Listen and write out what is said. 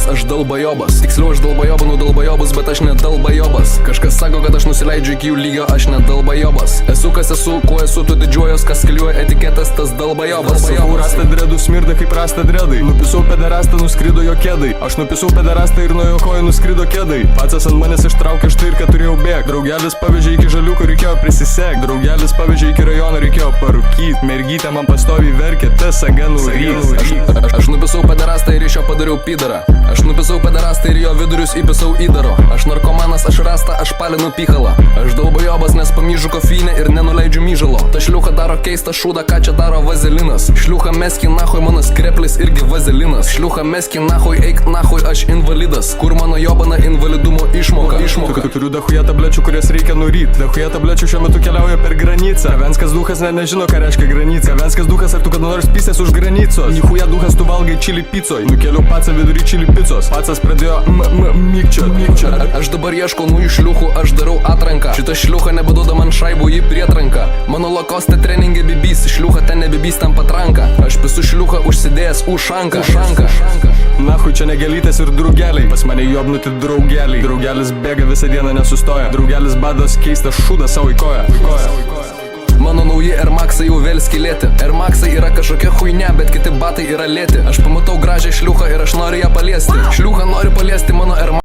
dalbajobas, aš dalbajobas. Tiksliau aš dalbajobinu dalbajobus, bet aš ne dalbajobas. Kažkas sako, kad aš nusileidžiu iki jų lygio, aš ne dalbajobas. Esu kas esu, kuo esu, tu didžiuojos, kas kliuoja etiketas, tas dalbajobas. Rasta dredų smirda kaip rasta dredai. Nupisau pederastą, nuskrido jo kėdai. Aš nupisau pederastą ir nuo jo kojų nuskrido kėdai. Pats ant manęs ištraukė štai ir kad turėjau bėgt. Draugelis pavežė iki žaliuko, reikėjo prisisekt. Draugelis pavežė iki rajono, reikėjo parūkyt. Mergytė man pastoviai verkė, tas saganų rys. Aš nupisau pederastą ir iš jo padariau pidarą. Aš nupisau pederastą ir jo vidurius įpisau įdaro. Aš narkomanas, aš rasta, aš palinu pykalą. Aš dalbajobas, nes pamyžu kofeinę ir nenuleidžiu myžalo. Ta šliucha daro keistą šūdą, ką čia daro vazelinas. Šliucha meski nahui, mano skreplis irgi vazelinas. Šliucha meski nahui, eik nahui, aš invalidas. Kur mano jobana invalidumo išmoka? Turiu dahuja tablečių, kurias reikia nuryt. Dahuja tablečių šiuo metu keliauja per granicą. Venskas duchas nežino, ką reiškia granica. Venskas duchas, ar tu kada nors pysės už granicos? Nichuja duchas, tu valgai čili picoj. Nukeliu pacą vidury čili picos. Pacas pradėjo mykčio. Aš dabar ieškau naujų šliuchų, aš darau atranką. Šita šliucha nebeduoda man šaibų į prietranką. Mano lakoste treninge bibys, šliucha ten nebibys tam patranka. Aš pisu šliucha užsidėjęs ušanką. Nahui čia negelytės ir draugeliai. Pas mane jobnuti draugeliai. Draugelis bėga visą dieną nesustoja. Draugelis bados keistą šūdą savo į koją. Mano nauji Air Maxai jau vėl skilėti. Air Maxai yra kažkokia chuinia, bet kiti batai yra lėti. Aš pamatau gražią šliuchą ir aš noriu ją paliesti. Šliucha nori paliesti mano Air Maxai.